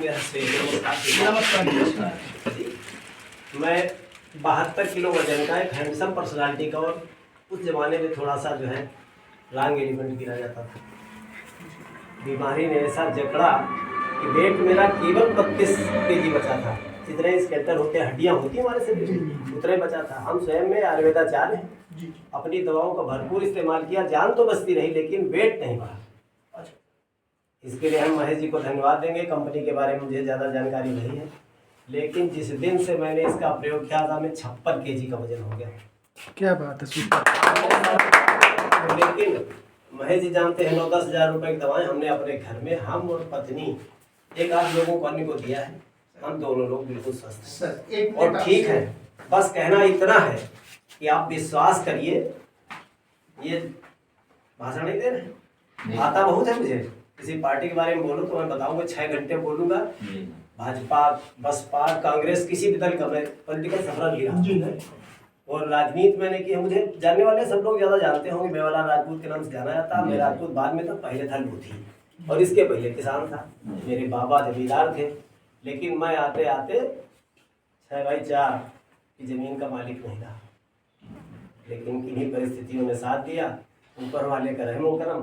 नमस्कार। मैं 72 किलो वजन का एक हैंडसम पर्सनालिटी का, और उस जमाने में थोड़ा सा जो है रॉन्ग एलिमेंट गिरा जाता था। बीमारी ने ऐसा जकड़ा कि वेट मेरा केवल 32 kg बचा था। जितने स्केलेटल होते हैं, हड्डियाँ होती हैं हमारे शरीर में, उतने बचा था। हम स्वयं में आयुर्वेदाचार्य हैं, अपनी दवाओं का भरपूर इस्तेमाल किया, जान तो बचती रही लेकिन वेट नहीं बढ़ा। इसके लिए हम महेश जी को धन्यवाद देंगे। कंपनी के बारे में मुझे ज़्यादा जानकारी नहीं है, लेकिन जिस दिन से मैंने इसका प्रयोग किया था, मैं 56 kg का वजन हो गया। क्या बात है। लेकिन महेश जी जानते हैं, 9-10 हज़ार रुपये की दवाएं हमने अपने घर में, हम और पत्नी, एक आध लोगों को अन्य को दिया है। हम दोनों लोग बिल्कुल स्वस्थ हैं और ठीक है। बस कहना इतना है कि आप विश्वास करिए, ये भाषण नहीं दे रहे, आता बहुत है मुझे। किसी पार्टी के बारे में बोलूं तो मैं बताऊंगा, 6 घंटे बोलूंगा। भाजपा, बसपा, कांग्रेस, किसी भी दल का मैं पॉलिटिकल सफर लिया और राजनीति मैंने की है। मुझे जानने वाले सब लोग ज़्यादा जानते होंगे, मेवालाल राजपूत के नाम से जाना जाता है। मैं राजपूत बाद में था, पहले था लूथी और इसके पहले किसान था। मेरे बाबा जमींदार थे, लेकिन मैं आते आते 6x4 की ज़मीन का मालिक नहीं रहा। लेकिन किन्हीं परिस्थितियों ने साथ दिया, ऊपर वाले का रहम करम,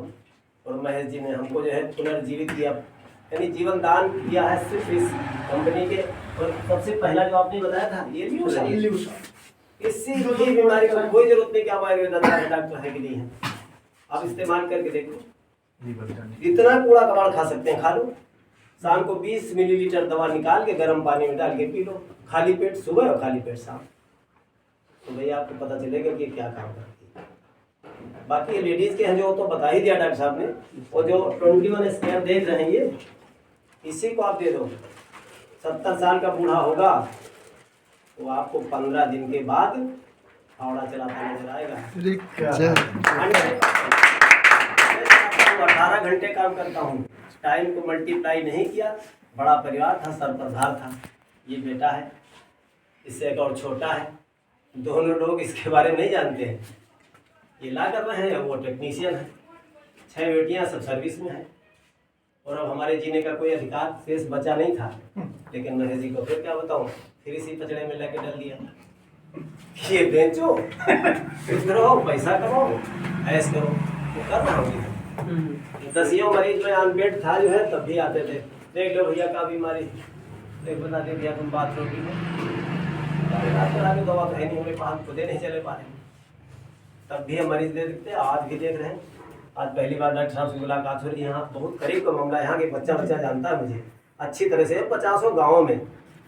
और महेश जी ने हमको जो है पुनर्जीवित किया, यानी जीवन दान किया है सिर्फ इस कंपनी के। और सबसे पहला जो आपने बताया था, ये इससे भी बीमारी का कोई जरूरत नहीं कि आप आयुर्वेद डॉक्टर है कि नहीं है। आप इस्तेमाल करके देखो, इतना कूड़ा कबाड़ खा सकते हैं, खा लो। शाम को 20 मिलीलीटर दवा निकाल के गर्म पानी में डाल के पी लो, खाली पेट सुबह और खाली पेट शाम। तो भैया आपको पता चलेगा कि क्या काम करती है। बाकी लेडीज के हैं जो, तो बता ही दिया डॉक्टर साहब ने। और जो 21 स्कैन देख रहे हैं, ये इसी को आप दे दो। 70 साल का बूढ़ा होगा तो आपको 15 दिन के बाद फावड़ा चलाता नजर आएगा। 18 घंटे काम करता हूँ, टाइम को मल्टीप्लाई नहीं किया। बड़ा परिवार था, सर पर भार था। ये बेटा है, इससे एक और छोटा है, दोनों लोग इसके बारे में नहीं जानते हैं। ये ला कर रहे हैं, वो टेक्नीशियन है। 6 बेटियां सब सर्विस में हैं। और अब हमारे जीने का कोई अधिकार शेष बचा नहीं था, लेकिन महेश जी को फिर क्या बताऊँ, फिर इसी पचड़े में लेके डाल दिया। ये बेचो, कुछ करो, पैसा कमाओ, ऐस करो, वो कर रहा हूँ। 10 मरीज में अनबेड था जो है, तब भी आते थे, देख लो भैया का बीमारी, देख बता दे भैया तुम बात रोगी दवा तो है नहीं, हमारे पास खुदे नहीं चले पा रहे, तब भी हम मरीज दे देते। आज भी देख रहे हैं। आज पहली बार डॉक्टर साहब से मुलाकात हो रही है। यहाँ बहुत करीब का मामला है, यहाँ के बच्चा जानता है मुझे अच्छी तरह से, 50 गाँव में,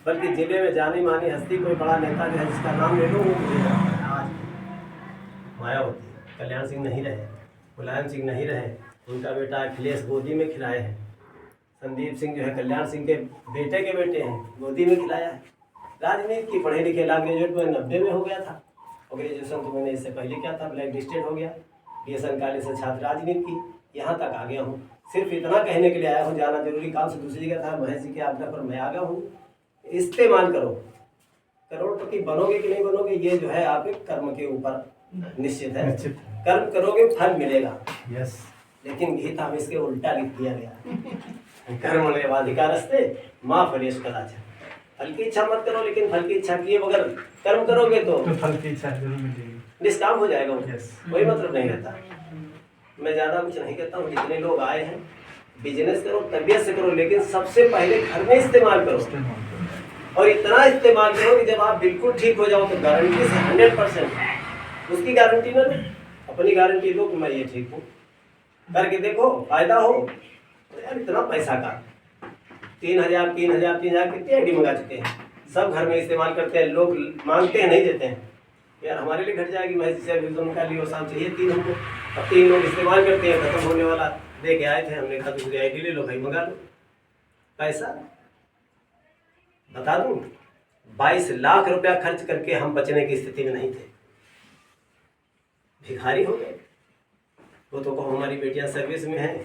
बल्कि जिले में जानी मानी हस्ती कोई बड़ा नेता जो है, जिसका नाम ले लो वो मुझे आज मायावती, कल्याण सिंह नहीं रहे, मुलायम सिंह नहीं रहे, उनका बेटा अखिलेश गोदी में खिलाए हैं। संदीप सिंह जो है कल्याण सिंह के बेटे के बेटे हैं, गोदी में खिलाया है। राजनीति की पढ़े लिखे, ला ग्रेजुएट में 90 में हो गया था, और ग्रेजुएशन तो मैंने इससे पहले किया था, ब्लैक लिस्टेड हो गया। BSN कॉलेज से छात्र राजनीति की, यहाँ तक आ गया हूँ। सिर्फ इतना कहने के लिए आया हूँ, जाना जरूरी काम से दूसरी जगह था, महेश जी के आज्ञा पर मैं आ गया हूँ। इस्तेमाल करो, करोड़पति बनोगे कि नहीं बनोगे, ये जो है आपके कर्म के ऊपर निश्चित है। कर्म करोगे फल मिलेगा। यस। लेकिन गीता में इसके उल्टा लिख दिया गया, कर्म अधिकारस्ते माँ फलेश कदाचन। फल की इच्छा मत करो, लेकिन फल की इच्छा किए बगैर कर्म करोगे तो फल की इच्छा जरूर मिलेगी, निष्काम हो जाएगा। Yes. कोई मतलब नहीं रहता। मैं ज़्यादा कुछ नहीं कहता हूँ। जितने लोग आए हैं, बिजनेस करो, तबियत से करो, लेकिन सबसे पहले घर में इस्तेमाल करो। और इतना इस्तेमाल करो कि जब आप बिल्कुल ठीक हो जाओ तो गारंटी से 100%, उसकी गारंटी ना, अपनी गारंटी दो कि मैं ये ठीक हूँ। करके देखो, फायदा हो। तो यार इतना पैसा का 3,000 कितने आईडी मंगा चुके हैं, सब घर में इस्तेमाल करते हैं। लोग मांगते हैं, नहीं देते हैं। यार हमारे लिए घट जाएगी, मैं जिसे उनका लिए शाम चाहिए 3 हमको, अब 3 लोग इस्तेमाल करते हैं, खत्म होने वाला दे के आए थे, हमने कहा दूसरी आईडी ले लो भाई, मंगा लो। पैसा बता दूं, 22 लाख रुपया खर्च करके हम बचने की स्थिति में नहीं थे, भिखारी हो गए। वो तो कहो हमारी बेटियां सर्विस में हैं,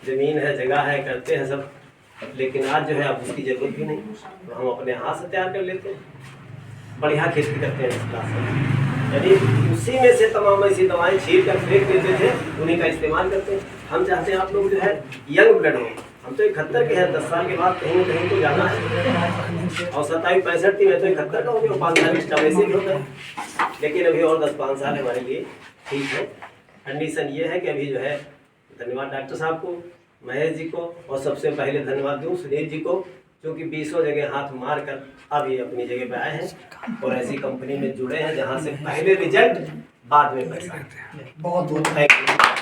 जमीन है, जगह है, करते हैं सब, लेकिन आज जो है अब उसकी जरूरत भी नहीं, तो हम अपने हाथ से तैयार कर लेते हैं, बढ़िया खेती करते हैं इस क्लास में। यानी उसी में से तमाम ऐसी दवाएं छील कर फेंक देते थे, उन्हीं का इस्तेमाल करते हैं। हम चाहते हैं आप लोग जो है यंग ब्लड हो, हम तो 71 के हैं, 10 साल के बाद कहीं न कहीं तो जाना है। और 27-65 की मैं तो 71 का हो गया, 5 साल एक्स्ट्रा वैसे भी होता है। लेकिन अभी और 10-5 साल हमारे लिए ठीक है। कंडीशन ये है कि अभी जो है, धन्यवाद डॉक्टर साहब को, महेश जी को, और सबसे पहले धन्यवाद दूँ सुनील जी को, जो कि 20 जगह हाथ मार कर अब ये अपनी जगह पे आए हैं और ऐसी कंपनी में जुड़े हैं जहाँ से पहले रिजल्ट बाद में पैसा। बहुत बहुत थैंक यू।